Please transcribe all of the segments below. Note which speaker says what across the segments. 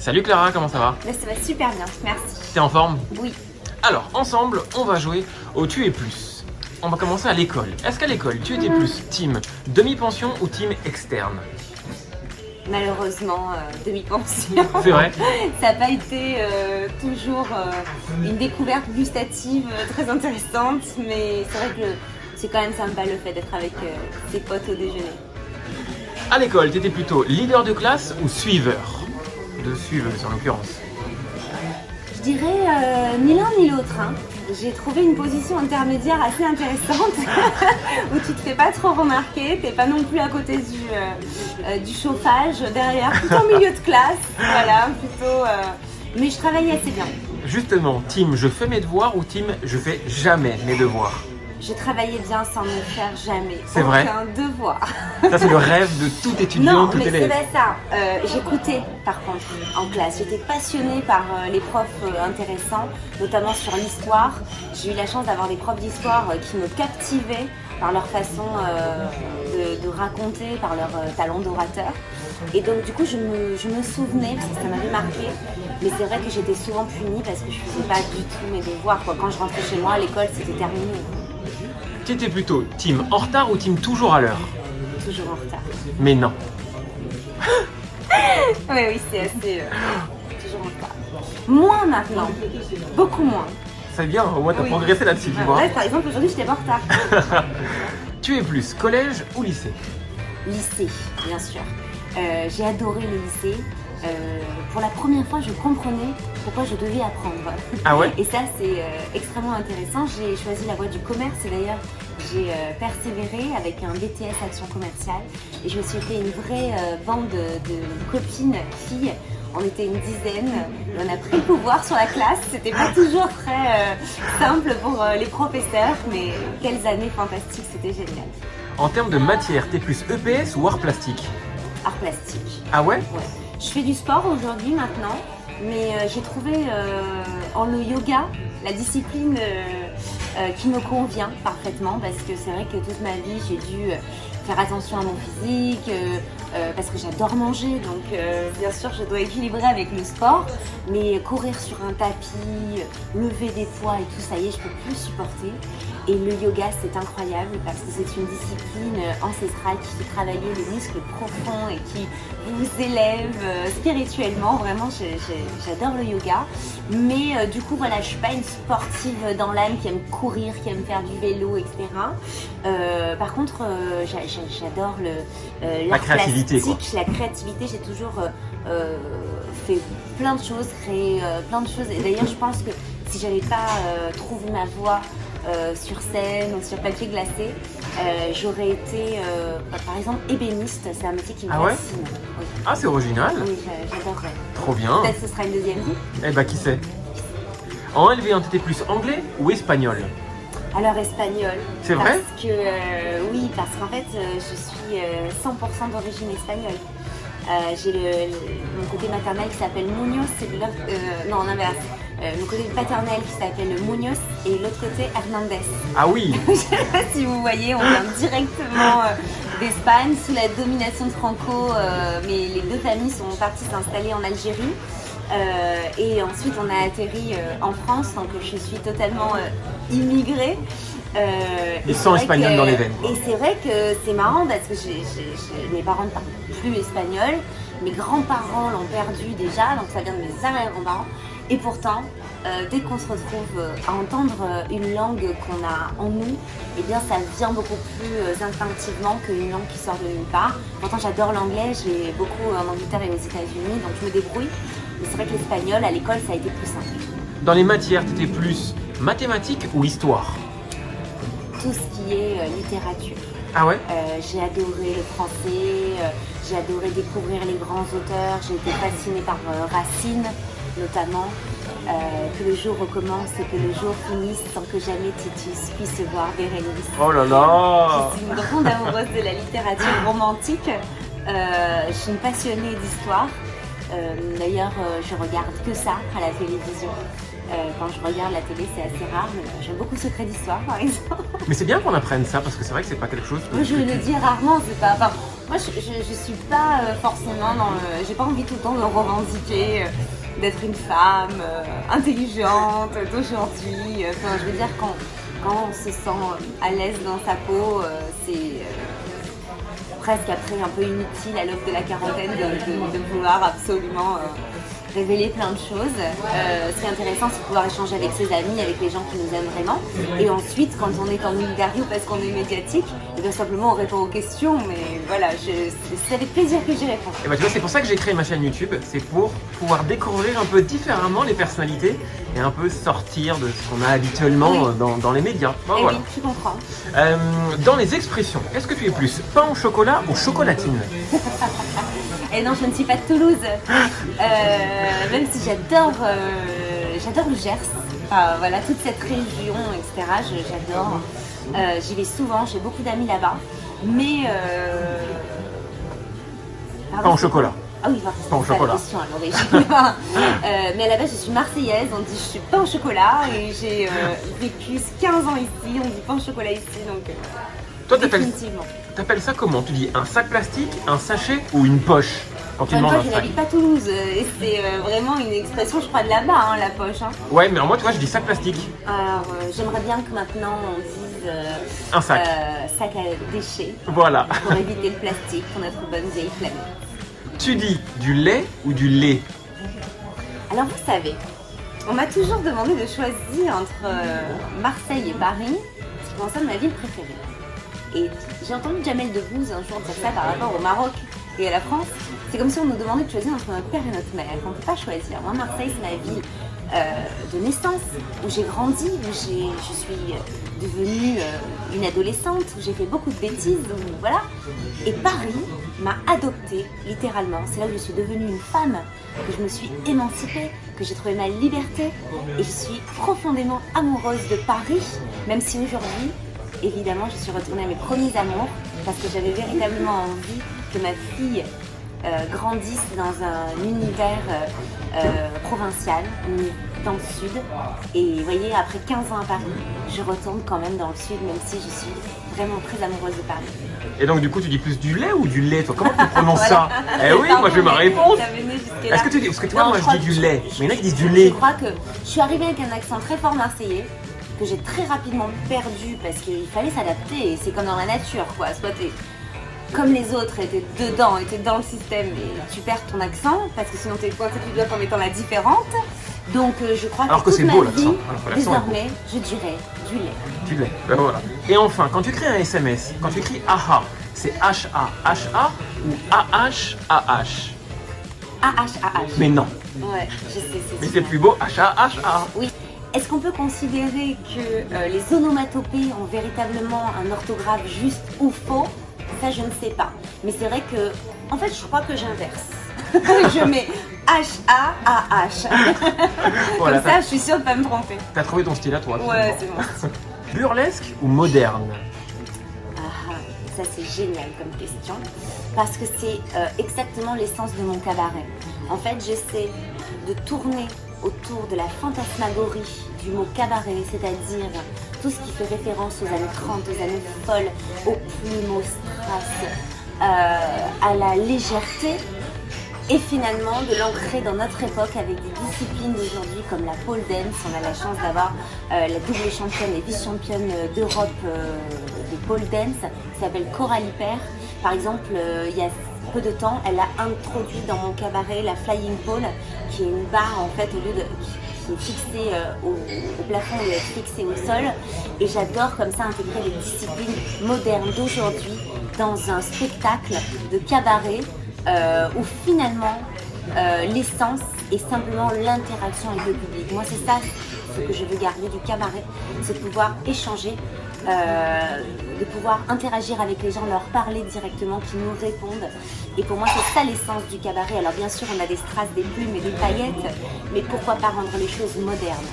Speaker 1: Salut Clara, comment ça va?
Speaker 2: Là, ça va super bien, merci.
Speaker 1: T'es en forme?
Speaker 2: Oui.
Speaker 1: Alors, ensemble, on va jouer au Tu es plus. On va commencer à l'école. Est-ce qu'à l'école, tu étais plus team demi-pension ou team externe?
Speaker 2: Malheureusement, demi-pension.
Speaker 1: C'est vrai?
Speaker 2: Ça n'a pas été toujours une découverte gustative très intéressante, mais c'est vrai que c'est quand même sympa le fait d'être avec ses potes au déjeuner.
Speaker 1: À l'école, t'étais plutôt leader de classe ou suiveur? De suiveuse en l'occurrence.
Speaker 2: Je dirais ni l'un ni l'autre. Hein. J'ai trouvé une position intermédiaire assez intéressante où tu te fais pas trop remarquer, t'es pas non plus à côté du chauffage derrière, tout en milieu de classe, voilà, plutôt. Mais je travaillais assez bien.
Speaker 1: Justement, team je fais mes devoirs ou team je fais jamais mes devoirs?
Speaker 2: Je travaillais bien sans ne faire jamais
Speaker 1: C'est vrai?
Speaker 2: aucun devoir.
Speaker 1: Ça c'est le rêve de tout étudiant,
Speaker 2: Non,
Speaker 1: tout
Speaker 2: mais c'est
Speaker 1: élève.
Speaker 2: pas ça. J'écoutais par contre en classe. J'étais passionnée par les profs intéressants, notamment sur l'histoire. J'ai eu la chance d'avoir des profs d'histoire qui me captivaient par leur façon de raconter, par leur talent d'orateur. Et donc du coup je me souvenais, parce que ça m'avait marqué, mais c'est vrai que j'étais souvent punie parce que je faisais pas du tout mes devoirs, quoi. Quand je rentrais chez moi à l'école, c'était terminé.
Speaker 1: Tu étais plutôt team en retard ou team toujours à l'heure?
Speaker 2: Toujours en retard.
Speaker 1: Mais non.
Speaker 2: Oui, c'est assez... toujours en retard. Moins maintenant, beaucoup moins.
Speaker 1: C'est bien, au moins t'as
Speaker 2: Oui.
Speaker 1: progressé là-dessus, tu vois.
Speaker 2: Là, par exemple, aujourd'hui, j'étais pas en retard.
Speaker 1: Tu es plus collège ou lycée?
Speaker 2: Lycée, bien sûr. J'ai adoré le lycée. Pour la première fois, je comprenais pourquoi je devais apprendre.
Speaker 1: Ah ouais?
Speaker 2: Et ça, c'est extrêmement intéressant. J'ai choisi la voie du commerce et d'ailleurs, j'ai persévéré avec un BTS Action Commerciale. Et je me suis fait une vraie bande de copines filles. On était une dizaine. On a pris le pouvoir sur la classe. C'était pas toujours très simple pour les professeurs, mais quelles années fantastiques, c'était génial.
Speaker 1: En termes de matière, t'es plus EPS ou art plastique?
Speaker 2: Art plastique.
Speaker 1: Ah ouais?
Speaker 2: Ouais. Je fais du sport aujourd'hui maintenant, mais j'ai trouvé en le yoga la discipline qui me convient parfaitement parce que c'est vrai que toute ma vie j'ai dû faire attention à mon physique parce que j'adore manger, donc bien sûr je dois équilibrer avec le sport, mais courir sur un tapis, lever des poids et tout, ça y est, je peux plus supporter. Et le yoga, c'est incroyable parce que c'est une discipline ancestrale qui fait travailler les muscles profonds et qui vous élève spirituellement. Vraiment, j'adore le yoga. Mais du coup, voilà, je suis pas une sportive dans l'âme qui aime courir, qui aime faire du vélo, etc. Par contre, j'adore
Speaker 1: la créativité,
Speaker 2: plastique, la créativité. J'ai toujours fait plein de choses, créé plein de choses. Et d'ailleurs, je pense que si j'avais pas trouvé ma voie sur scène ou sur papier glacé, j'aurais été par exemple ébéniste, c'est un métier qui me fascine. Oui.
Speaker 1: Ah, c'est original.
Speaker 2: Oui, j'adorerais.
Speaker 1: Trop bien.
Speaker 2: Peut-être que ce sera une deuxième vie.
Speaker 1: Eh bah qui sait. En LV1, t'étais plus anglais ou espagnol?
Speaker 2: Alors espagnol.
Speaker 1: C'est vrai?
Speaker 2: Parce que oui, parce qu'en fait je suis 100% d'origine espagnole. J'ai mon côté maternel qui s'appelle Muñoz, non, l'inverse. Mon côté paternel qui s'appelle Muñoz et l'autre côté Hernandez.
Speaker 1: Ah oui.
Speaker 2: Je sais pas si vous voyez, on vient directement d'Espagne sous la domination de Franco, mais les deux familles sont parties s'installer en Algérie. Et ensuite on a atterri en France, donc je suis totalement immigrée.
Speaker 1: Ils sont espagnols dans les veines.
Speaker 2: Et c'est vrai que c'est marrant parce que mes parents ne parlent plus espagnol, mes grands-parents l'ont perdu déjà, donc ça vient de mes arrière-grands-parents. Et pourtant, dès qu'on se retrouve à entendre une langue qu'on a en nous, eh bien ça vient beaucoup plus instinctivement qu'une langue qui sort de nulle part. Pourtant j'adore l'anglais, j'ai beaucoup en Angleterre et aux États-Unis, donc je me débrouille. Mais c'est vrai que l'espagnol, à l'école, ça a été plus simple.
Speaker 1: Dans les matières, t'étais plus mathématiques ou histoire?
Speaker 2: Tout ce qui est littérature.
Speaker 1: Ah ouais?
Speaker 2: J'ai adoré le français, j'ai adoré découvrir les grands auteurs, j'ai été fascinée par Racine notamment. Que le jour recommence et que le jour finisse sans que jamais Titus puisse voir Bérénice.
Speaker 1: Oh là là!
Speaker 2: Je suis une grande amoureuse de la littérature romantique. Je suis une passionnée d'histoire. D'ailleurs, je regarde que ça à la télévision. Quand je regarde la télé, c'est assez rare, mais j'aime beaucoup Secret d'Histoire, par exemple.
Speaker 1: Mais c'est bien qu'on apprenne ça, parce que c'est vrai que c'est pas quelque chose que...
Speaker 2: Moi, je le dis rarement, c'est pas... Enfin, Moi, je suis pas forcément dans le... J'ai pas envie tout le temps de revendiquer d'être une femme intelligente d'aujourd'hui. Enfin, je veux dire, quand on se sent à l'aise dans sa peau, c'est presque après un peu inutile à l'aube de la quarantaine de vouloir absolument révéler plein de choses. Ce qui est intéressant, c'est de pouvoir échanger avec ses amis, avec les gens qui nous aiment vraiment. Et ensuite, quand on est en milieu parce qu'on est médiatique, et bien simplement on répond aux questions. Mais voilà, c'est avec plaisir que j'y réponds.
Speaker 1: Et bah tu vois, c'est pour ça que j'ai créé ma chaîne YouTube. C'est pour pouvoir découvrir un peu différemment les personnalités et un peu sortir de ce qu'on a habituellement dans les médias. Bon,
Speaker 2: et
Speaker 1: voilà.
Speaker 2: oui, tu comprends.
Speaker 1: Dans les expressions, est-ce que tu es plus pain au chocolat ou chocolatine?
Speaker 2: Et non, je ne suis pas de Toulouse, même si j'adore le Gers, voilà, toute cette région, etc. J'adore. J'y vais souvent, j'ai beaucoup d'amis là-bas, mais...
Speaker 1: Pain au chocolat.
Speaker 2: Ah oui,
Speaker 1: pain au chocolat.
Speaker 2: La question à l'origine. Mais à la base, je suis marseillaise, on dit je suis pain au chocolat, et j'ai vécu 15 ans ici, on dit pain au chocolat ici, donc...
Speaker 1: Toi,
Speaker 2: définitivement.
Speaker 1: T'appelles ça comment? Tu dis un sac plastique, un sachet ou une poche quand tu demandes un
Speaker 2: je
Speaker 1: sac?
Speaker 2: n'habite pas Toulouse et c'est vraiment une expression, je crois, de là-bas, hein, la poche. Hein.
Speaker 1: Ouais, mais moi, tu vois, je dis sac plastique.
Speaker 2: Alors, j'aimerais bien que maintenant on dise
Speaker 1: un sac.
Speaker 2: Sac à déchets.
Speaker 1: Voilà.
Speaker 2: Pour éviter le plastique pour notre bonne vieille planète.
Speaker 1: Tu dis du lait ou du lait?
Speaker 2: Alors, vous savez, on m'a toujours demandé de choisir entre Marseille et Paris, ce qui concerne ma ville préférée. Et j'ai entendu Jamel Debbouze un jour dire ça par rapport au Maroc et à la France. C'est comme si on nous demandait de choisir entre notre père et notre mère. On ne peut pas choisir. Moi, Marseille, c'est ma ville de naissance, où j'ai grandi, où je suis devenue une adolescente, où j'ai fait beaucoup de bêtises, voilà. Et Paris m'a adoptée, littéralement. C'est là où je suis devenue une femme, que je me suis émancipée, que j'ai trouvé ma liberté. Et je suis profondément amoureuse de Paris, même si aujourd'hui, évidemment, je suis retournée à mes premiers amours parce que j'avais véritablement envie que ma fille grandisse dans un univers provincial, dans le sud. Et vous voyez, après 15 ans à Paris, je retourne quand même dans le sud, même si je suis vraiment très amoureuse de Paris.
Speaker 1: Et donc, du coup, tu dis plus du lait ou du lait, toi? Comment tu prononces ça? Eh oui, moi, j'ai ma réponse. Est-ce que tu dis, parce que tu vois, moi, je dis du lait, mais il y en a qui disent du lait.
Speaker 2: Je crois que je suis arrivée avec un accent très fort marseillais, que j'ai très rapidement perdu parce qu'il fallait s'adapter, et c'est comme dans la nature, quoi. Soit t'es comme les autres, étaient dedans, étaient dans le système, et tu perds ton accent parce que sinon t'es pointé du doigt comme étant la différente. Donc je crois
Speaker 1: alors
Speaker 2: que toute
Speaker 1: c'est beau,
Speaker 2: ma vie,
Speaker 1: désormais,
Speaker 2: je dirais du lait.
Speaker 1: Du lait, ben voilà. Et enfin, quand tu écris un SMS, quand tu écris AHA, c'est H-A-H-A ou A-H-A-H?
Speaker 2: A-H-A-H.
Speaker 1: Mais non.
Speaker 2: Ouais, je sais,
Speaker 1: mais c'est plus beau H-A-H-A.
Speaker 2: Oui. Est-ce qu'on peut considérer que les onomatopées ont véritablement un orthographe juste ou faux? Ça, je ne sais pas. Mais c'est vrai que, en fait, je crois que j'inverse. Je mets H-A-A-H. Voilà, comme ça, je suis sûre de ne pas me tromper.
Speaker 1: T'as trouvé ton style à toi?
Speaker 2: Ouais, c'est bon.
Speaker 1: Burlesque ou moderne?
Speaker 2: Ça, c'est génial comme question. Parce que c'est exactement l'essence de mon cabaret. En fait, j'essaie de tourner autour de la fantasmagorie du mot cabaret, c'est-à-dire tout ce qui fait référence aux années 30, aux années folles, aux plumes, au strass, à la légèreté, et finalement de l'ancrer dans notre époque avec des disciplines d'aujourd'hui comme la pole dance. On a la chance d'avoir la double championne et vice-championne d'Europe de pole dance qui s'appelle Coralie Père. Par exemple, il y a peu de temps, elle a introduit dans mon cabaret la flying pole, qui est une barre en fait au lieu de qui est fixée au plafond et fixée au sol. Et j'adore comme ça intégrer les disciplines modernes d'aujourd'hui dans un spectacle de cabaret où finalement l'essence est simplement l'interaction avec le public. Moi, c'est ça ce que je veux garder du cabaret, c'est de pouvoir échanger, de pouvoir interagir avec les gens, leur parler directement, qu'ils nous répondent. Et pour moi, c'est ça l'essence du cabaret. Alors bien sûr, on a des strass, des plumes et des paillettes, mais pourquoi pas rendre les choses modernes?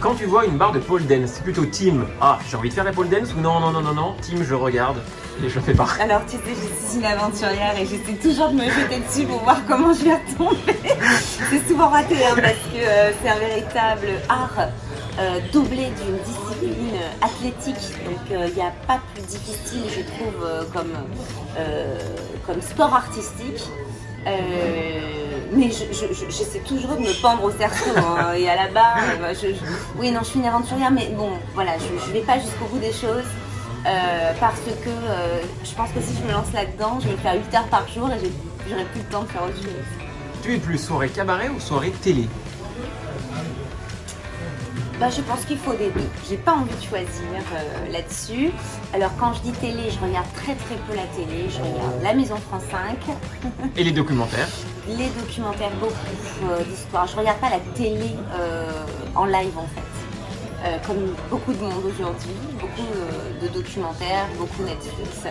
Speaker 1: Quand tu vois une barre de pole dance, c'est plutôt team, ah, j'ai envie de faire la pole dance, ou non, team, je regarde et je fais pas.
Speaker 2: Alors tu sais, je suis une aventurière et j'essaie toujours de me jeter dessus pour voir comment je vais retomber. C'est souvent raté, hein, parce que c'est un véritable art doublé d'une discipline athlétique. Donc il n'y a pas plus difficile, je trouve, comme sport artistique. Mais j'essaie toujours de me pendre au cerceau, hein, et à la barre. Oui, non, je suis une aventurière, mais bon, voilà, je vais pas jusqu'au bout des choses. Parce que je pense que si je me lance là-dedans, je vais faire 8 heures par jour et j'aurai plus le temps de faire autre chose.
Speaker 1: Tu es plus soirée cabaret ou soirée télé?
Speaker 2: Bah, je pense qu'il faut des deux. J'ai pas envie de choisir là-dessus. Alors quand je dis télé, je regarde très très peu la télé. Je regarde La Maison France 5.
Speaker 1: Et les documentaires?
Speaker 2: Les documentaires, beaucoup d'histoires. Je regarde pas la télé en live en fait. Comme beaucoup de monde aujourd'hui, beaucoup de documentaires, beaucoup Netflix.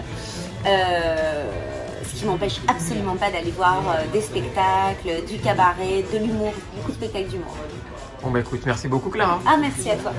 Speaker 2: Ce qui m'empêche absolument pas d'aller voir des spectacles, du cabaret, de l'humour, beaucoup de spectacles d'humour.
Speaker 1: Bon bah écoute, merci beaucoup Clara.
Speaker 2: Ah, merci à toi.